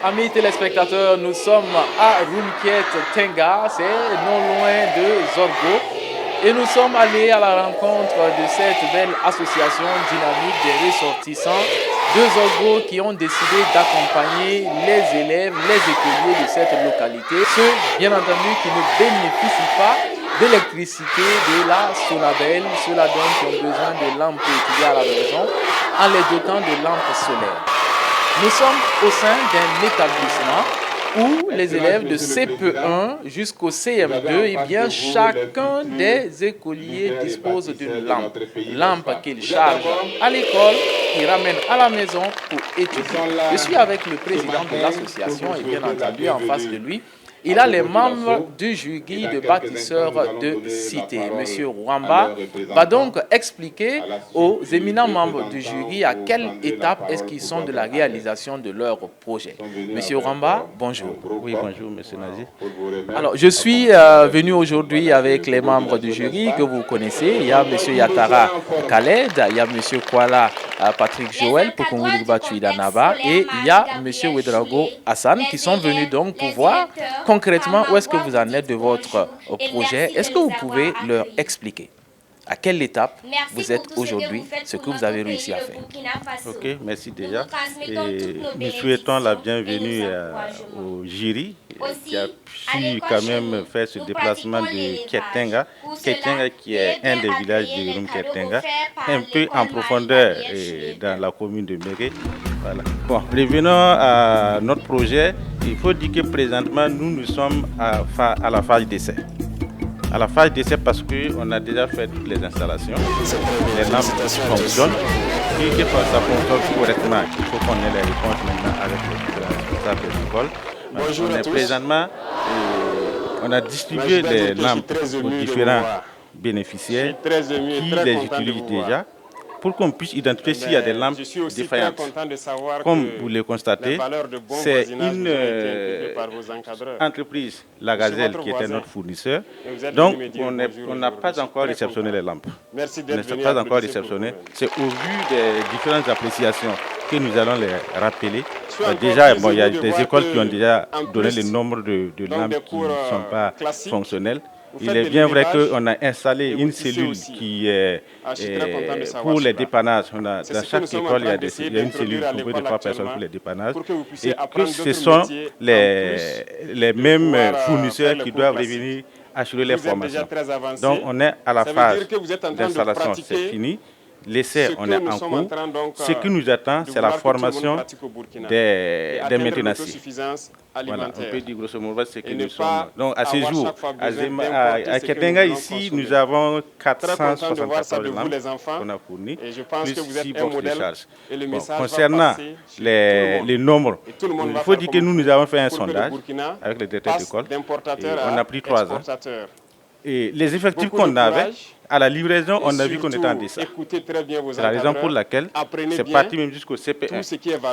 Amis téléspectateurs, nous sommes à Rumkiet Tenga, c'est non loin de Zorgo. Et nous sommes allés à la rencontre de cette belle association dynamique des ressortissants de Zorgo qui ont décidé d'accompagner les élèves, les écoliers de cette localité. Ceux, bien entendu, qui ne bénéficient pas d'électricité de la Sonabel, ceux-là donc qui ont besoin de lampes pour étudier à la maison, en les dotant de lampes solaires. Nous sommes au sein d'un établissement où les élèves de CP1 jusqu'au CM2, et bien chacun des écoliers dispose d'une lampe qu'ils chargent à l'école, qu'ils ramènent à la maison pour étudier. Je suis avec le président de l'association et bien entendu en face de lui, il a les membres du jury de bâtisseurs de cité. Monsieur Rwamba va donc expliquer aux éminents membres du jury à quelle étape est-ce qu'ils sont de la réalisation de leur projet. Monsieur Rwamba, bonjour. Oui, bonjour, monsieur Nazi. Alors, je suis venu aujourd'hui avec les membres du jury que vous connaissez. Il y a monsieur Yatara Khaled, il y a monsieur Kwala Patrick Joël, Pukunwilugba Tuidanaba, et il y a monsieur Wedrago Hassan qui sont venus donc pour voir concrètement où est-ce que vous en êtes de votre projet. Est-ce que vous pouvez leur expliquer à quelle étape vous êtes aujourd'hui, ce que vous avez réussi à faire? Ok, merci déjà. Et nous souhaitons la bienvenue au jury qui a pu quand même faire ce déplacement de Ketenga. Ketenga qui est un des villages de Rum Ketenga, un peu en profondeur dans la commune de Méré. Voilà. Bon, revenons à notre projet. Il faut dire que présentement, nous sommes à la phase d'essai. À la phase d'essai parce qu'on a déjà fait toutes les installations, les lampes fonctionnent, et que ça fonctionne correctement. Il faut qu'on ait les réponses maintenant avec les responsables de l'école. Bonjour à tous. Présentement, on a distribué les lampes aux différents bénéficiaires qui les utilisent déjà, pour qu'on puisse identifier s'il y a des lampes défaillantes. Comme vous le constatez, c'est une entreprise, la Gazelle, qui était notre fournisseur. Donc, on n'a pas encore réceptionné les lampes. On n'a pas encore réceptionné. C'est au vu des différentes appréciations que nous allons les rappeler. Déjà, il y a des écoles qui ont déjà donné le nombre de lampes qui ne sont pas fonctionnelles. Il est bien vrai qu'on a installé une cellule qui est pour les dépannages. Dans chaque école, il y a une cellule pour de 3 personnes pour les dépannages. Et que ce sont les mêmes fournisseurs qui doivent revenir assurer les formations. Donc on est à la phase d'installation, c'est fini. L'essai, on est en cours. Ce qui nous attend, c'est la formation des maintenanciers. Voilà, on peut dire grosso modo ce que nous sommes. Donc à ce jour, à Ketenga ici, nous avons 474 lampes qu'on a fournies, plus 6 box de charge. Bon, concernant les nombres, il faut dire que nous avons fait un sondage avec les directeurs d'école. On a pris 3 ans. Et les effectifs qu'on avait, à la livraison, on a vu qu'on était en deçà. C'est la raison pour laquelle c'est parti même jusqu'au CP1.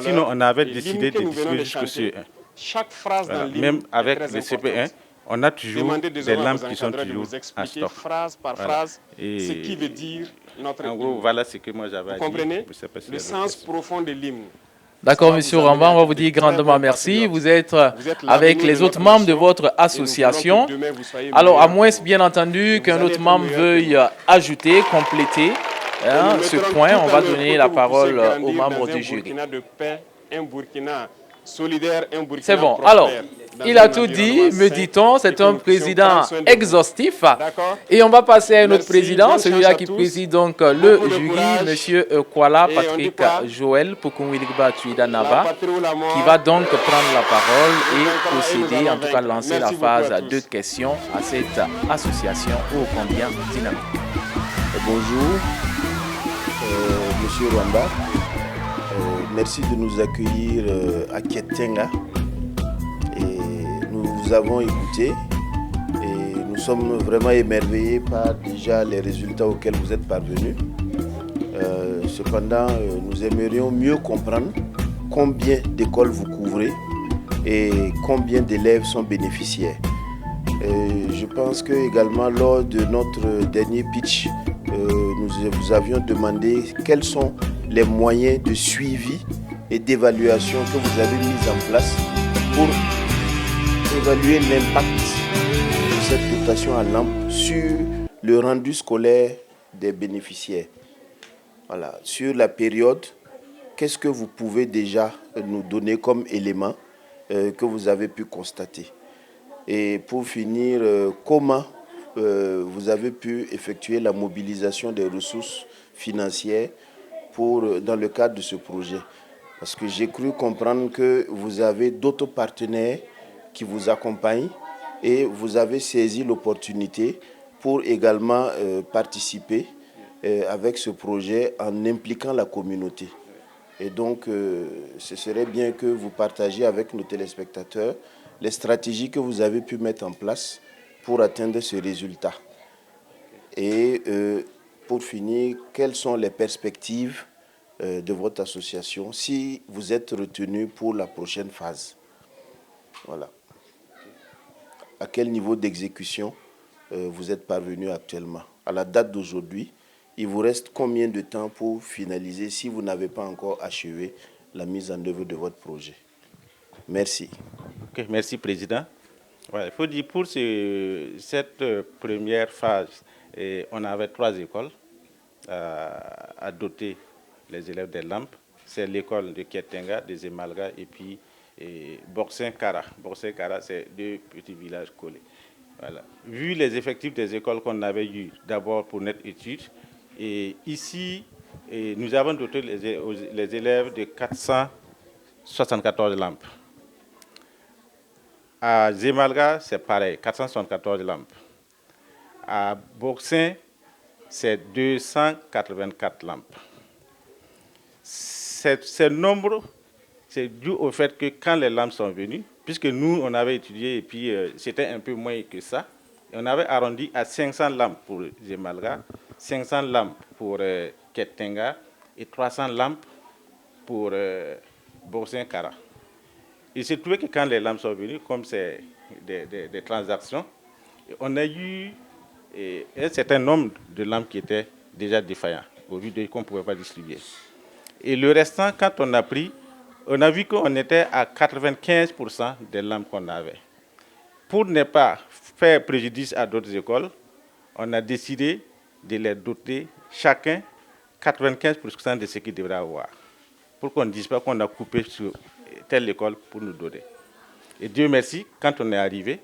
Sinon, on avait décidé de distribuer jusqu'au CE1. Voilà. Même avec le CP1, on a toujours des lampes qui sont toujours en stock. Voilà. Et en gros, voilà ce que moi j'avais à dire. Vous comprenez le sens profond de l'hymne. D'accord, monsieur Ramba, on va vous dire grandement merci. Vous êtes avec les autres membres de votre association. Alors, à moins, bien entendu, qu'un autre membre veuille ajouter, compléter ce point, on va donner la parole aux membres du jury. C'est bon. Alors, il a tout dit, me dit-on, c'est un président exhaustif. Et on va passer à un autre président, celui-là qui préside donc le jury, M. Kwala Patrick Joël Pukunwilugba Tuidanaba, qui va donc prendre la parole et procéder, en tout cas lancer la phase de questions à cette association ô combien dynamique. Bonjour, M. Rwamba. Merci de nous accueillir à Ketenga. Et nous vous avons écouté et nous sommes vraiment émerveillés par déjà les résultats auxquels vous êtes parvenus. Cependant, nous aimerions mieux comprendre combien d'écoles vous couvrez et combien d'élèves sont bénéficiaires. Je pense que également lors de notre dernier pitch, nous vous avions demandé quels sont les moyens de suivi et d'évaluation que vous avez mis en place pour évaluer l'impact de cette dotation à lampe sur le rendu scolaire des bénéficiaires. Voilà. Sur la période, qu'est-ce que vous pouvez déjà nous donner comme élément que vous avez pu constater? Et pour finir, comment vous avez pu effectuer la mobilisation des ressources financières dans le cadre de ce projet? Parce que j'ai cru comprendre que vous avez d'autres partenaires qui vous accompagnent et vous avez saisi l'opportunité pour également participer avec ce projet en impliquant la communauté. Et donc, ce serait bien que vous partagiez avec nos téléspectateurs les stratégies que vous avez pu mettre en place pour atteindre ce résultat. Et pour finir, quelles sont les perspectives de votre association si vous êtes retenu pour la prochaine phase? Voilà. À quel niveau d'exécution vous êtes parvenu actuellement? À la date d'aujourd'hui, il vous reste combien de temps pour finaliser si vous n'avez pas encore achevé la mise en œuvre de votre projet? Merci. Okay, merci, Président. Ouais, il faut dire pour cette première phase, on avait 3 écoles à doter les élèves des lampes. C'est l'école de Kietenga, de Zemalga et puis Borsin-Kara. Borsin-Kara, c'est 2 petits villages collés. Voilà. Vu les effectifs des écoles qu'on avait eu d'abord pour notre étude, et ici, nous avons doté les élèves de 474 lampes. À Zemalga, c'est pareil, 474 lampes. À Borsin, c'est 284 lampes. Ce nombre, c'est dû au fait que quand les lampes sont venues, puisque nous, on avait étudié et puis c'était un peu moins que ça, on avait arrondi à 500 lampes pour Zemalga, 500 lampes pour Kietenga et 300 lampes pour Borsin-Kara. Il s'est trouvé que quand les lampes sont venues, comme c'est des transactions, on a eu un certain nombre de lampes qui étaient déjà défaillants, au vu de qu'on ne pouvait pas distribuer. Et le restant, quand on a pris, on a vu qu'on était à 95% des lampes qu'on avait. Pour ne pas faire préjudice à d'autres écoles, on a décidé de les doter chacun 95% de ce qu'ils devraient avoir. Pour qu'on ne dise pas qu'on a coupé sur telle école pour nous donner. Et Dieu merci, quand on est arrivé,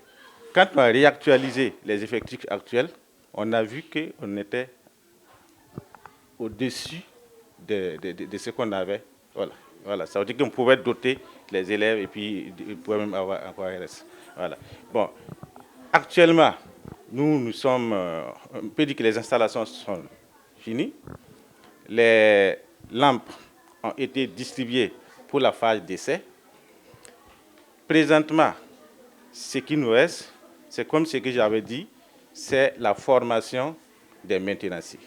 quand on a réactualisé les effectifs actuels, on a vu qu'on était au-dessus de ce qu'on avait. Voilà. Ça veut dire qu'on pouvait doter les élèves et puis ils pouvaient même avoir encore un reste. Voilà. Bon, actuellement, nous sommes, on peut dire que les installations sont finies. Les lampes ont été distribuées pour la phase d'essai. Présentement, ce qui nous reste, c'est comme ce que j'avais dit, c'est la formation des maintenanciers.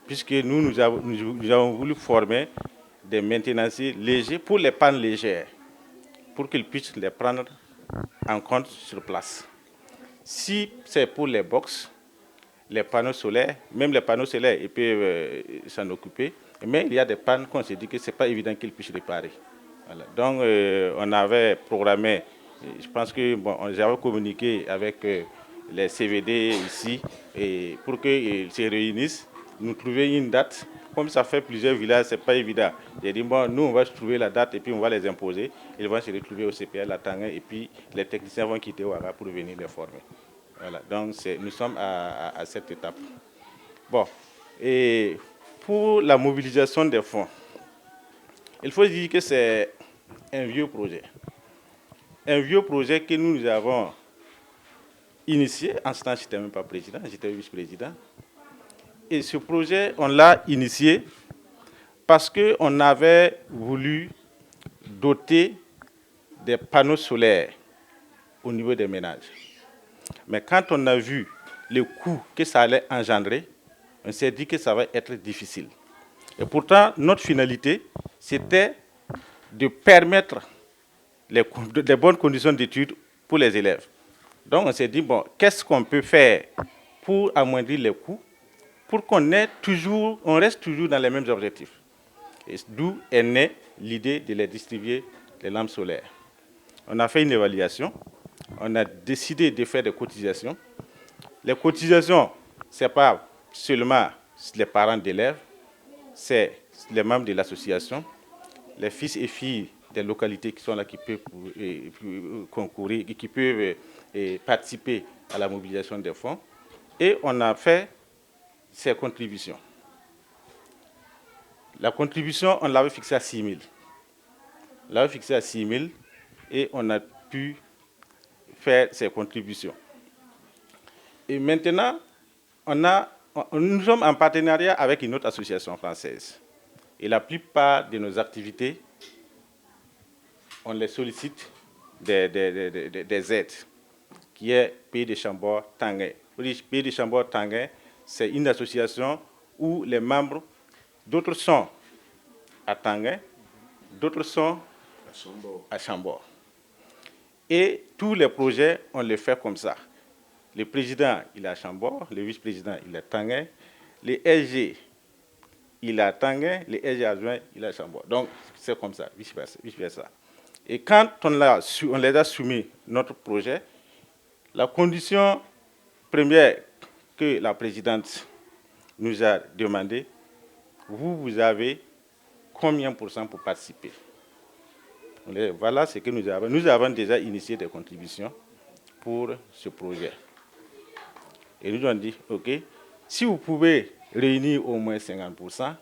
Puisque nous avons voulu former des maintenanciers légers pour les pannes légères, pour qu'ils puissent les prendre en compte sur place. Si c'est pour les box, les panneaux solaires, même les panneaux solaires, ils peuvent s'en occuper, mais il y a des pannes qu'on s'est dit que ce n'est pas évident qu'ils puissent réparer. Voilà. Donc, on avait programmé, je pense que j'avais communiqué avec les CVD ici et pour qu'ils se réunissent, nous trouver une date. Comme ça fait plusieurs villages, ce n'est pas évident. J'ai dit, nous, on va trouver la date et puis on va les imposer. Ils vont se retrouver au CPL à Tanguy et puis les techniciens vont quitter Ouara pour venir les former. Voilà. Donc, nous sommes à cette étape. Bon, et pour la mobilisation des fonds, il faut dire que c'est un vieux projet. Un vieux projet que nous avons initié. En ce temps, je n'étais même pas président, j'étais vice-président. Et ce projet, on l'a initié parce qu'on avait voulu doter des panneaux solaires au niveau des ménages. Mais quand on a vu le coût que ça allait engendrer, on s'est dit que ça va être difficile. Et pourtant, notre finalité, c'était de permettre les bonnes conditions d'études pour les élèves. Donc, on s'est dit, qu'est-ce qu'on peut faire pour amoindrir les coûts, pour qu'on reste toujours dans les mêmes objectifs. Et d'où est née l'idée de les distribuer, les lampes solaires. on a fait une évaluation, on a décidé de faire des cotisations. Les cotisations, ce n'est pas seulement les parents d'élèves, c'est les membres de l'association, les fils et filles des localités qui sont là, qui peuvent concourir, qui peuvent participer à la mobilisation des fonds. Et on a fait ces contributions. La contribution, on l'avait fixée à 6 000. On l'avait fixée à 6 000 et on a pu faire ces contributions. Et maintenant, nous sommes en partenariat avec une autre association française. Et la plupart de nos activités, on les sollicite des aides, qui est Pays de Chambord Tanguay. Pays de Chambord Tanguay, c'est une association où les membres, d'autres sont à Tanguay, d'autres sont à Chambord. Et tous les projets, on les fait comme ça. Le président, il est à Chambord, le vice-président, il est à Tanguay, le SG, il est à Tanguay, le SG adjoint, il est à Chambord. Donc, c'est comme ça, vice-versa. Et quand on les a soumis notre projet, la condition première que la présidente nous a demandé, vous avez combien pour cent pour participer? Voilà ce que nous avons. Nous avons déjà initié des contributions pour ce projet. Et nous avons dit, OK, si vous pouvez réunir au moins 50%,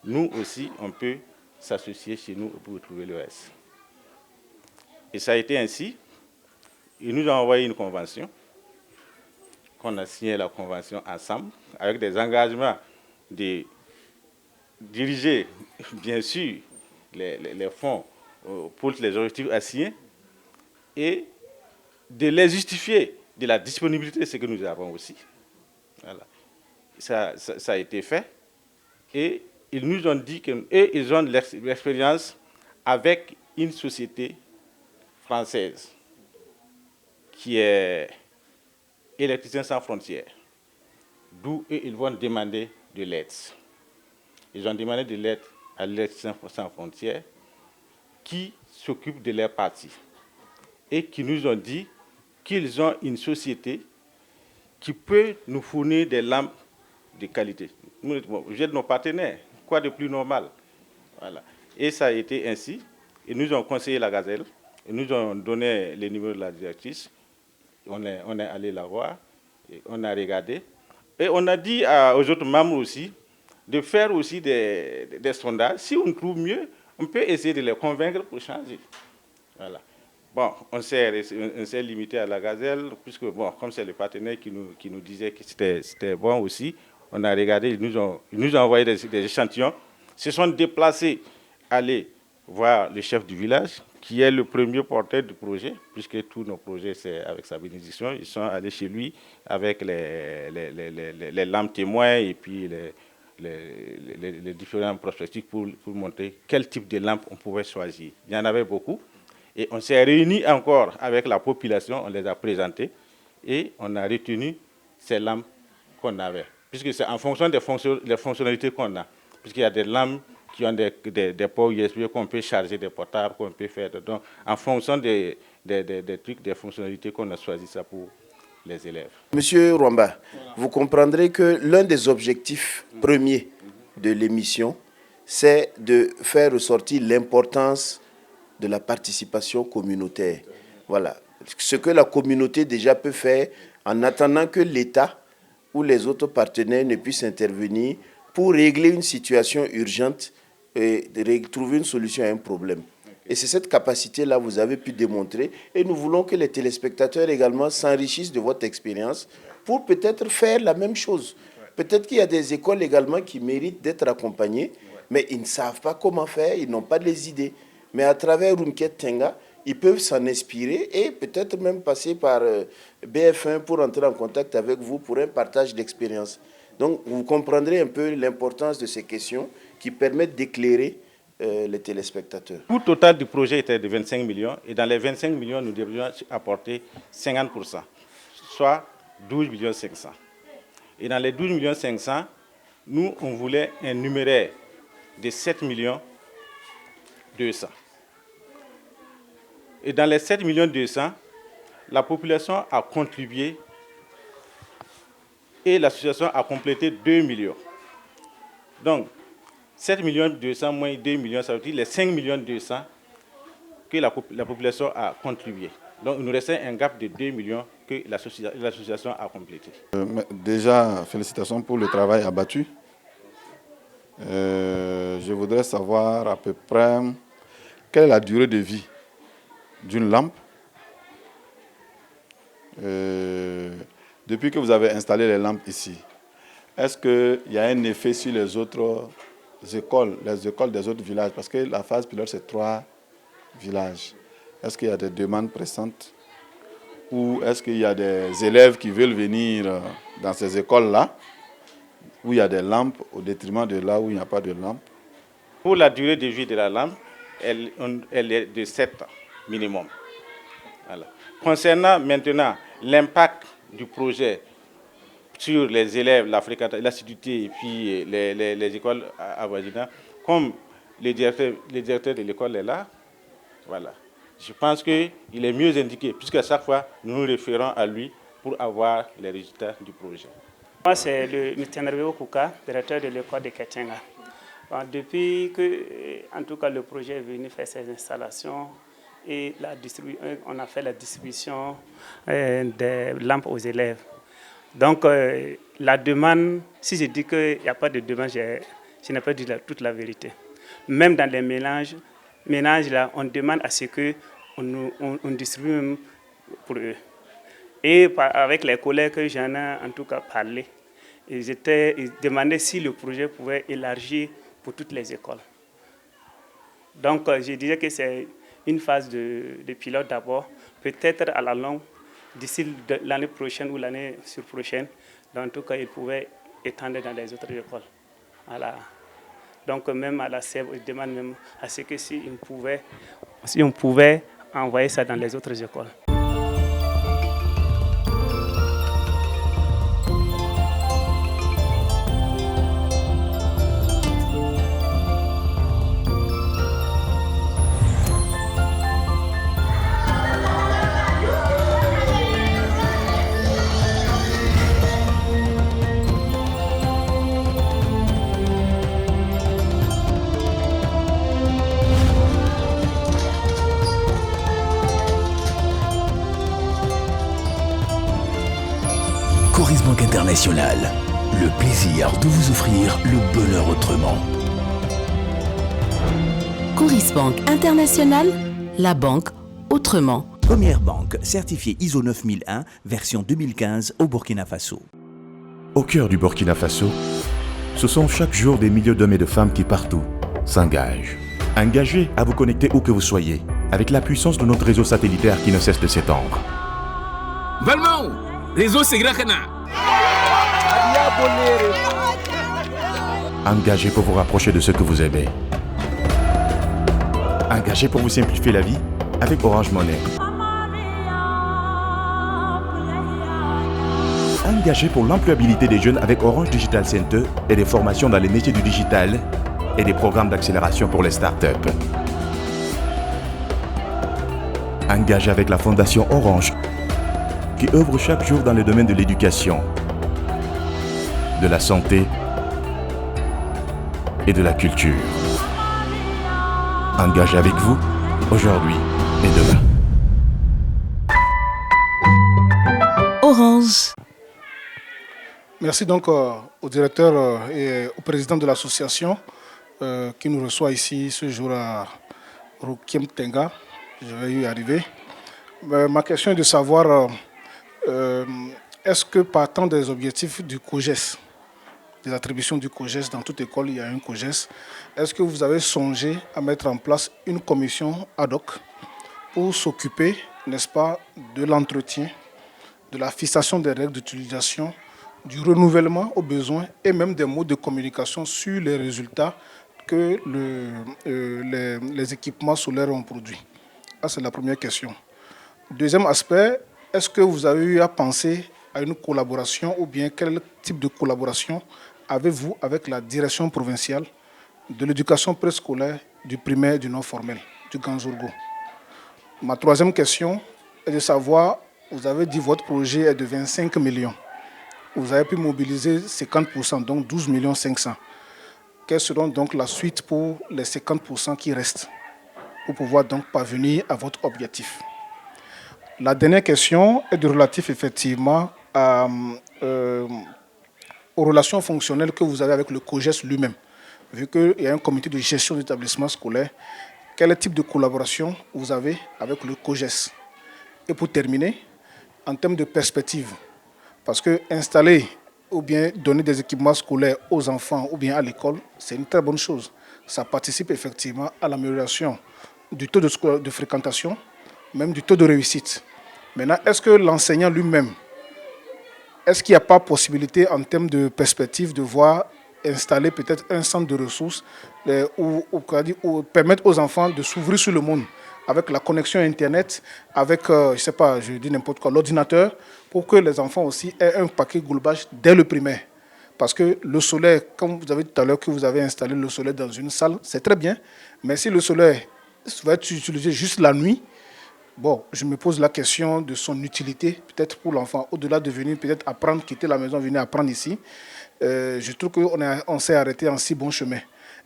nous aussi, on peut s'associer chez nous pour trouver le reste. Et ça a été ainsi. Ils nous ont envoyé une convention, qu'on a signé la convention ensemble, avec des engagements de diriger, bien sûr, les fonds pour les objectifs assignés et de les justifier de la disponibilité de ce que nous avons aussi. Voilà. Ça a été fait. Et ils nous ont dit qu'ils ont l'expérience avec une société française qui est Électriciens sans frontières, d'où ils vont demander de l'aide. Ils ont demandé de l'aide à l'Électriciens sans frontières qui s'occupe de leur partie et qui nous ont dit qu'ils ont une société qui peut nous fournir des lampes de qualité. Vous êtes nos partenaires, quoi de plus normal? Voilà. Et ça a été ainsi. Ils nous ont conseillé la gazelle, ils nous ont donné les numéros de la directrice, on est allé la voir, et on a regardé. Et on a dit aux autres membres aussi de faire aussi des sondages. Si on trouve mieux, on peut essayer de les convaincre pour changer. Voilà. Bon, on s'est limité à la gazelle, puisque, bon, comme c'est le partenaire qui nous disait que c'était bon aussi, on a regardé, ils nous ont envoyé des échantillons, se sont déplacés, aller voir le chef du village, qui est le premier porteur du projet, puisque tous nos projets, c'est avec sa bénédiction. Ils sont allés chez lui avec les lampes témoins et puis les différents prospectifs pour montrer quel type de lampe on pouvait choisir. Il y en avait beaucoup. Et on s'est réunis encore avec la population, on les a présentées et on a retenu ces lampes qu'on avait. Puisque c'est en fonction des fonctionnalités qu'on a. Puisqu'il y a des lampes qui ont des ports USB qu'on peut charger des portables, qu'on peut faire. Donc, en fonction des trucs, des fonctionnalités qu'on a choisi ça pour les élèves. Monsieur Rwamba, vous comprendrez que l'un des objectifs premiers de l'émission, c'est de faire ressortir l'importance de la participation communautaire. Voilà. Ce que la communauté déjà peut faire en attendant que l'État ou les autres partenaires ne puissent intervenir pour régler une situation urgente et trouver une solution à un problème. Et c'est cette capacité-là que vous avez pu démontrer. Et nous voulons que les téléspectateurs également s'enrichissent de votre expérience pour peut-être faire la même chose. Peut-être qu'il y a des écoles également qui méritent d'être accompagnées, mais ils ne savent pas comment faire, ils n'ont pas les idées. Mais à travers Rumket Tenga, ils peuvent s'en inspirer et peut-être même passer par BF1 pour entrer en contact avec vous pour un partage d'expérience. Donc, vous comprendrez un peu l'importance de ces questions qui permettent d'éclairer les téléspectateurs. Le coût total du projet était de 25 millions et dans les 25 millions, nous devions apporter 50%, soit 12 500 000. Et dans les 12 500 000, nous, on voulait un numéraire de 7 200 000. Et dans les 7 200 000, la population a contribué et l'association a complété 2 millions. Donc, 7 200 000 moins 2 millions, ça veut dire les 5 200 000 que la population a contribué. Donc, il nous restait un gap de 2 millions que l'association a complété. Déjà, félicitations pour le travail abattu. Je voudrais savoir à peu près quelle est la durée de vie d'une lampe. Depuis que vous avez installé les lampes ici, est-ce qu'il y a un effet sur les autres écoles, les écoles des autres villages? Parce que la phase pilote, c'est 3 villages. Est-ce qu'il y a des demandes pressantes? Ou est-ce qu'il y a des élèves qui veulent venir dans ces écoles-là, où il y a des lampes, au détriment de là où il n'y a pas de lampes? Pour la durée de vie de la lampe, elle est de 7 ans minimum. Voilà. Concernant maintenant l'impact du projet sur les élèves, l'assiduité et puis les écoles avoisinantes, comme le directeur de l'école est là, voilà. Je pense qu'il est mieux indiqué, puisqu'à chaque fois, nous nous référons à lui pour avoir les résultats du projet. Moi, c'est le M. Nerveo Kouka, directeur de l'école de Ketchenga. Depuis que, en tout cas, le projet est venu faire ses installations et on a fait la distribution des lampes aux élèves. Donc, la demande, si je dis qu'il n'y a pas de demande, je n'ai pas dit toute la vérité. Même dans les ménages là, on demande à ce qu'on distribue même pour eux. Et avec les collègues que j'en ai en tout cas parlé, ils demandaient si le projet pouvait élargir pour toutes les écoles. Donc, je disais que c'est une phase de pilote d'abord, peut-être à la longue, d'ici l'année prochaine ou l'année surprochaine, en tout cas, ils pouvaient étendre dans les autres écoles. Voilà. Donc, même à la SEB, ils demandent même à ce que si on pouvait envoyer ça dans les autres écoles. Coris Banque Internationale, le plaisir de vous offrir le bonheur autrement. Coris Banque Internationale, la banque autrement. Première banque certifiée ISO 9001, version 2015 au Burkina Faso. Au cœur du Burkina Faso, ce sont chaque jour des milliers d'hommes et de femmes qui partout s'engagent. Engagés à vous connecter où que vous soyez, avec la puissance de notre réseau satellitaire qui ne cesse de s'étendre. Valmont, réseau Segrakana. Engagés pour vous rapprocher de ce que vous aimez. Engagés pour vous simplifier la vie avec Orange Money. Engagés pour l'employabilité des jeunes avec Orange Digital Center et des formations dans les métiers du digital et des programmes d'accélération pour les startups. Engagés avec la Fondation Orange qui œuvre chaque jour dans le domaine de l'éducation, de la santé et de la culture. Engagés avec vous, aujourd'hui et demain. Orange. Merci donc au directeur et au président de l'association qui nous reçoit ici ce jour à Roukiem Tenga. Je vais y arriver. Ma question est de savoir est-ce que partant des objectifs du COGES, des attributions du COGES, dans toute école il y a un COGES, est-ce que vous avez songé à mettre en place une commission ad hoc pour s'occuper, n'est-ce pas, de l'entretien, de la fixation des règles d'utilisation, du renouvellement aux besoins et même des modes de communication sur les résultats que les équipements solaires ont produits? Ça, c'est la première question. Deuxième aspect, est-ce que vous avez eu à penser à une collaboration ou bien quel type de collaboration avez-vous avec la direction provinciale de l'éducation préscolaire, du primaire, du non formel, du Ganzourgo? Ma troisième question est de savoir, vous avez dit votre projet est de 25 millions. Vous avez pu mobiliser 50%, donc 12 500 000. Quelle sera donc la suite pour les 50% qui restent pour pouvoir donc parvenir à votre objectif? La dernière question est de relatif effectivement aux relations fonctionnelles que vous avez avec le COGES lui-même. Vu qu'il y a un comité de gestion d'établissement scolaire, quel type de collaboration vous avez avec le COGES? Et pour terminer, en termes de perspective, parce que installer ou bien donner des équipements scolaires aux enfants ou bien à l'école, c'est une très bonne chose. Ça participe effectivement à l'amélioration du taux de fréquentation, même du taux de réussite. Maintenant, est-ce que l'enseignant lui-même, est-ce qu'il n'y a pas possibilité en termes de perspective de voir installer peut-être un centre de ressources ou permettre aux enfants de s'ouvrir sur le monde avec la connexion Internet, avec, je ne sais pas, je dis n'importe quoi, l'ordinateur, pour que les enfants aussi aient un paquet global dès le primaire. Parce que le solaire, comme vous avez dit tout à l'heure que vous avez installé le solaire dans une salle, c'est très bien, mais si le solaire va être utilisé juste la nuit, bon, je me pose la question de son utilité, peut-être pour l'enfant, au-delà de venir peut-être apprendre, quitter la maison, venir apprendre ici. Je trouve qu'on s'est arrêté en si bon chemin.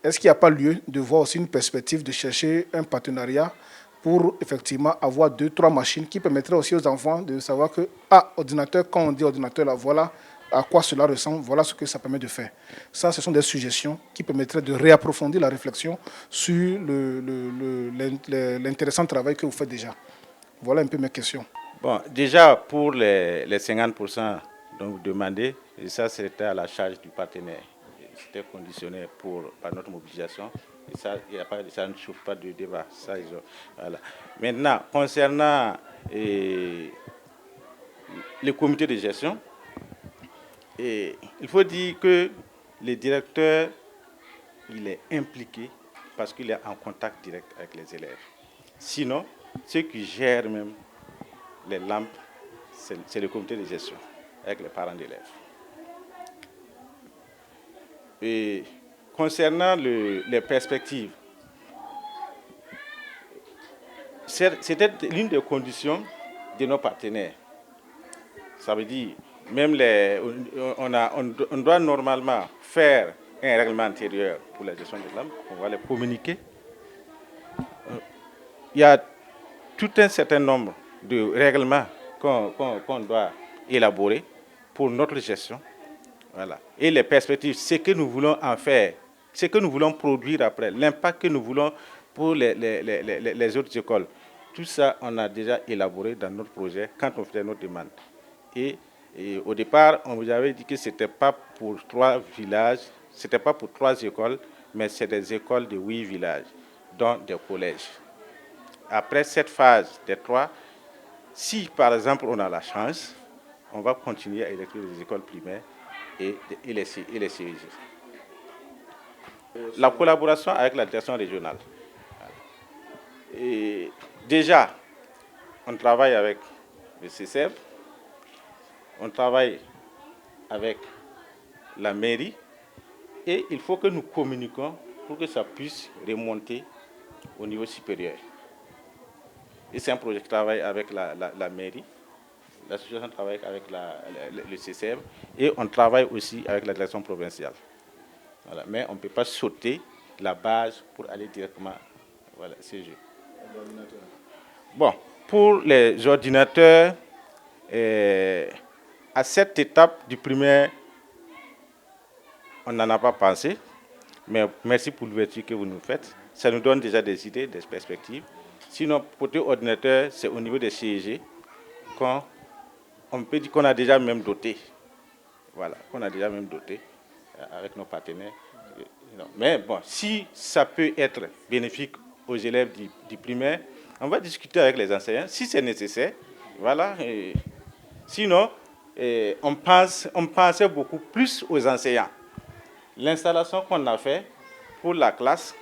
Est-ce qu'il n'y a pas lieu de voir aussi une perspective de chercher un partenariat pour effectivement avoir 2-3 machines qui permettraient aussi aux enfants de savoir que, ordinateur, quand on dit ordinateur, là, voilà à quoi cela ressemble, voilà ce que ça permet de faire. Ça, ce sont des suggestions qui permettraient de réapprofondir la réflexion sur l'intéressant travail que vous faites déjà. Voilà un peu mes questions. Bon, déjà, pour les 50% dont vous demandez, et ça, c'était à la charge du partenaire. C'était conditionné par notre mobilisation. Et ça, ça ne chauffe pas de débat. Ça, voilà. Maintenant, concernant les comités de gestion, il faut dire que le directeur, il est impliqué parce qu'il est en contact direct avec les élèves. Sinon, ceux qui gèrent même les lampes, c'est le comité de gestion avec les parents d'élèves. Et concernant les perspectives, c'était l'une des conditions de nos partenaires. Ça veut dire, même on doit normalement faire un règlement intérieur pour la gestion des lampes, on va les communiquer. Il y a tout un certain nombre de règlements qu'on doit élaborer pour notre gestion. Voilà. Et les perspectives, ce que nous voulons en faire, ce que nous voulons produire après, l'impact que nous voulons pour les autres écoles. Tout ça, on a déjà élaboré dans notre projet quand on faisait notre demande. Et au départ, on vous avait dit que ce n'était pas pour 3 villages, ce n'était pas pour 3 écoles, mais c'est des écoles de 8 villages, dont des collèges. Après cette phase des 3, si par exemple on a la chance, on va continuer à électer les écoles primaires et les CEG. La collaboration avec la direction régionale. Et déjà, on travaille avec le CCEB, on travaille avec la mairie et il faut que nous communiquions pour que ça puisse remonter au niveau supérieur. Et c'est un projet qui travaille avec la mairie, l'association travaille avec le CCM et on travaille aussi avec la direction provinciale. Voilà. Mais on ne peut pas sauter la base pour aller directement à CG. Bon, pour les ordinateurs, à cette étape du primaire, on n'en a pas pensé, mais merci pour l'ouverture que vous nous faites. Ça nous donne déjà des idées, des perspectives. Sinon, côté ordinateur, c'est au niveau des CEG qu'on peut dire qu'on a déjà même doté. Voilà, qu'on a déjà même doté avec nos partenaires. Mais bon, si ça peut être bénéfique aux élèves du primaire, on va discuter avec les enseignants, si c'est nécessaire. Voilà. Et sinon, on pensait beaucoup plus aux enseignants. L'installation qu'on a faite pour la classe,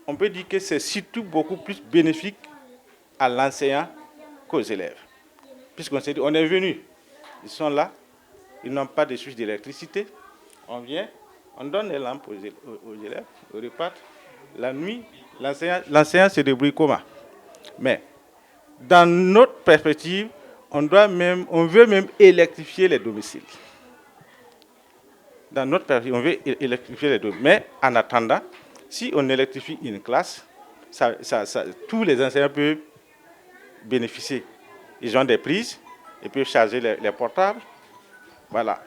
on peut dire que c'est surtout beaucoup plus bénéfique à l'enseignant qu'aux élèves. Puisqu'on s'est dit, on est venu, ils sont là, ils n'ont pas de switch d'électricité, on vient, on donne les lampes aux élèves, on repart. La nuit, l'enseignant se débrouille comment? Mais dans notre perspective, on veut même électrifier les domiciles. Dans notre perspective, on veut électrifier les domiciles. Mais en attendant, si on électrifie une classe, tous les enseignants peuvent bénéficier. Ils ont des prises, ils peuvent charger les portables. Voilà.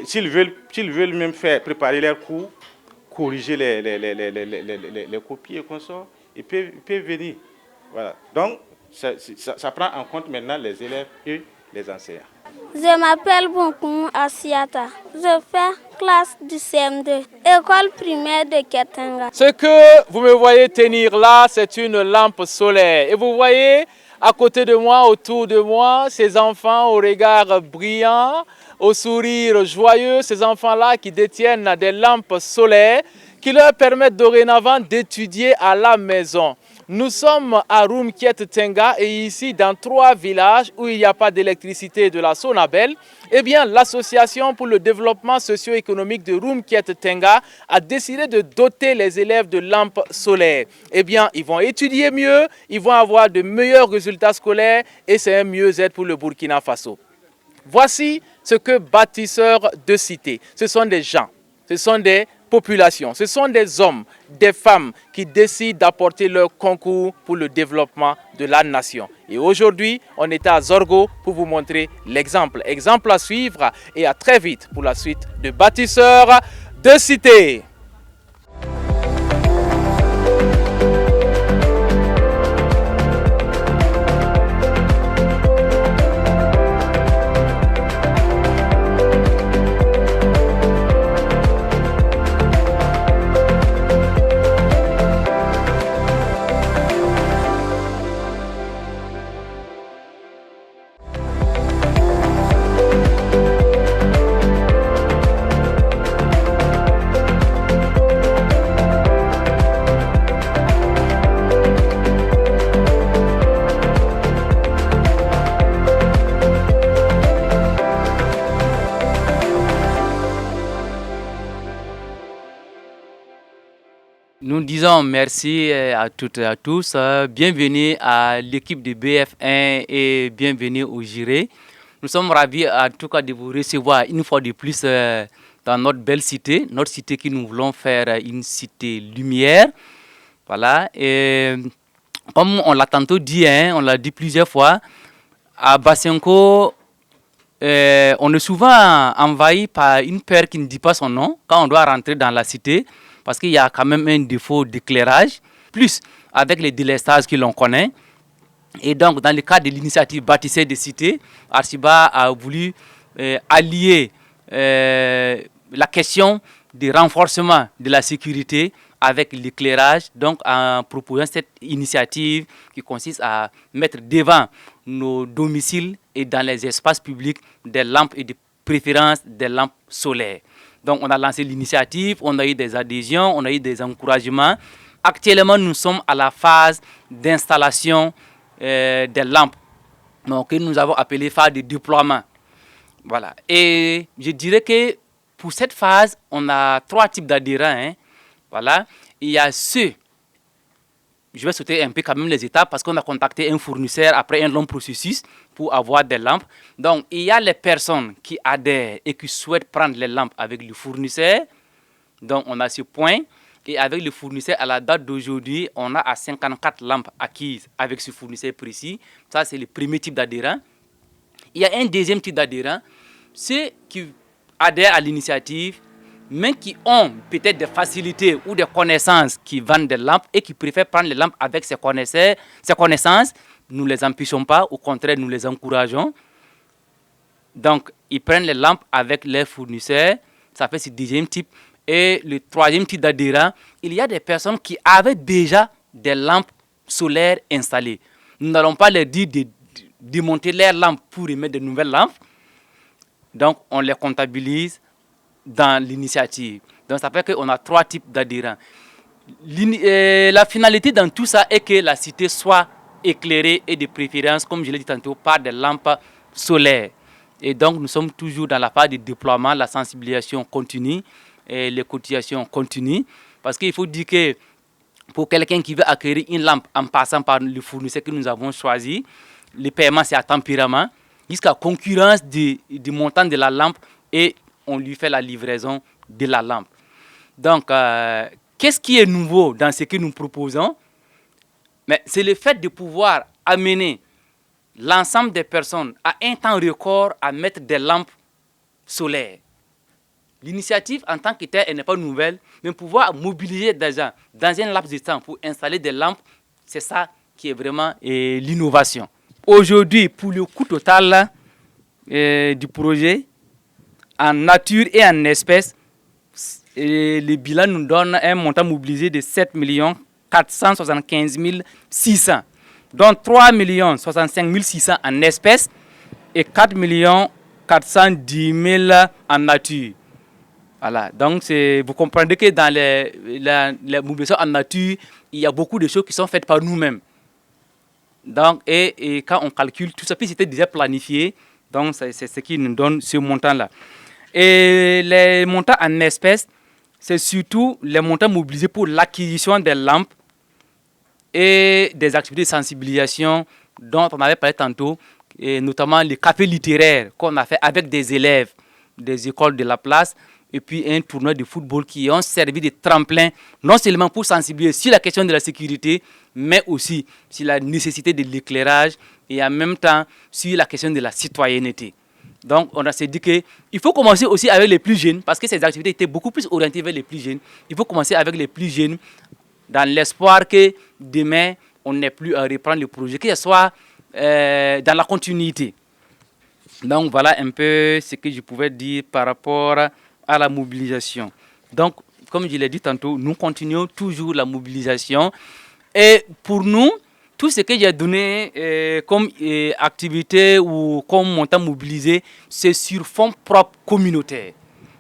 S'ils veulent même préparer leurs cours, corriger les copies et consorts, ils peuvent venir. Voilà. Donc, ça prend en compte maintenant les élèves et les enseignants. Je m'appelle Bonkoumou Asiata. Je fais classe du CM2, école primaire de Ketenga. Ce que vous me voyez tenir là, c'est une lampe solaire. Et vous voyez à côté de moi, autour de moi, ces enfants au regard brillant, au sourire joyeux, ces enfants-là qui détiennent des lampes solaires qui leur permettent dorénavant d'étudier à la maison. Nous sommes à Rumkiet Tenga et ici, dans 3 villages où il n'y a pas d'électricité de la Sonabel, eh bien, l'association pour le développement socio-économique de Rumkiet Tenga a décidé de doter les élèves de lampes solaires. Eh bien, ils vont étudier mieux, ils vont avoir de meilleurs résultats scolaires et c'est un mieux-être pour le Burkina Faso. Voici ce que bâtisseurs de cité, ce sont des gens, ce sont des populations, ce sont des hommes, des femmes qui décident d'apporter leur concours pour le développement de la nation. Et aujourd'hui, on est à Zorgo pour vous montrer l'exemple. Exemple à suivre et à très vite pour la suite de bâtisseurs de cité. Nous disons merci à toutes et à tous. Bienvenue à l'équipe de BF1 et bienvenue au Jiré. Nous sommes ravis en tout cas de vous recevoir une fois de plus dans notre belle cité, notre cité que nous voulons faire une cité lumière. Voilà. Et comme on l'a tantôt dit, on l'a dit plusieurs fois, à Basenko, on est souvent envahi par une peur qui ne dit pas son nom quand on doit rentrer dans la cité. Parce qu'il y a quand même un défaut d'éclairage, plus avec les délestages que l'on connaît. Et donc, dans le cadre de l'initiative Bâtisseurs de cité, Arciba a voulu allier la question du renforcement de la sécurité avec l'éclairage, donc en proposant cette initiative qui consiste à mettre devant nos domiciles et dans les espaces publics des lampes et de préférence des lampes solaires. Donc, on a lancé l'initiative, on a eu des adhésions, on a eu des encouragements. Actuellement, nous sommes à la phase d'installation des lampes, donc, que nous avons appelé phase de déploiement. Voilà. Et je dirais que pour cette phase, on a 3 types d'adhérents. Voilà. Il y a ceux, je vais sauter un peu quand même les étapes parce qu'on a contacté un fournisseur après un long processus pour avoir des lampes. Donc, il y a les personnes qui adhèrent et qui souhaitent prendre les lampes avec le fournisseur. Donc, on a ce point. Et avec le fournisseur, à la date d'aujourd'hui, on a à 54 lampes acquises avec ce fournisseur précis. Ça, c'est le premier type d'adhérent. Il y a un deuxième type d'adhérent, ceux qui adhèrent à l'initiative, mais qui ont peut-être des facilités ou des connaissances qui vendent des lampes et qui préfèrent prendre les lampes avec ces connaissances. Nous ne les empêchons pas, au contraire, nous les encourageons. Donc, ils prennent les lampes avec leurs fournisseurs. Ça fait ce deuxième type. Et le troisième type d'adhérents, il y a des personnes qui avaient déjà des lampes solaires installées. Nous n'allons pas leur dire de démonter leurs lampes pour y mettre de nouvelles lampes. Donc, on les comptabilise dans l'initiative. Donc, ça fait qu'on a 3 types d'adhérents. La finalité dans tout ça est que la cité soit éclairée et de préférence, comme je l'ai dit tantôt, par des lampes solaires. Et donc, nous sommes toujours dans la phase de déploiement, la sensibilisation continue et les cotisations continuent. Parce qu'il faut dire que pour quelqu'un qui veut acquérir une lampe en passant par le fournisseur que nous avons choisi, le paiement c'est à tempérament, jusqu'à concurrence du montant de la lampe et on lui fait la livraison de la lampe. Donc, qu'est-ce qui est nouveau dans ce que nous proposons? Mais c'est le fait de pouvoir amener l'ensemble des personnes à un temps record à mettre des lampes solaires. L'initiative en tant que telle, elle n'est pas nouvelle, mais pouvoir mobiliser des gens dans un laps de temps pour installer des lampes, c'est ça qui est vraiment l'innovation. Aujourd'hui, pour le coût total du projet, en nature et en espèces, le bilan nous donne un montant mobilisé de 7 475 600, dont 3 65 600 en espèces et 4 410 000 en nature. Voilà. Donc, vous comprenez que dans les mobilisations en nature, il y a beaucoup de choses qui sont faites par nous-mêmes. Donc, et quand on calcule, tout ça, puis c'était déjà planifié. Donc, c'est ce qui nous donne ce montant-là. Et les montants en espèces, c'est surtout les montants mobilisés pour l'acquisition des lampes et des activités de sensibilisation dont on avait parlé tantôt, et notamment les cafés littéraires qu'on a fait avec des élèves des écoles de la place, et puis un tournoi de football qui ont servi de tremplin, non seulement pour sensibiliser sur la question de la sécurité, mais aussi sur la nécessité de l'éclairage et en même temps sur la question de la citoyenneté. Donc on s'est dit qu'il faut commencer aussi avec les plus jeunes, parce que ces activités étaient beaucoup plus orientées vers les plus jeunes. Il faut commencer avec les plus jeunes, dans l'espoir que demain, on n'ait plus à reprendre le projet, que ce soit dans la continuité. Donc voilà un peu ce que je pouvais dire par rapport à la mobilisation. Donc, comme je l'ai dit tantôt, nous continuons toujours la mobilisation. Et pour nous, tout ce que j'ai donné comme activité ou comme montant mobilisé, c'est sur fonds propres communautaires.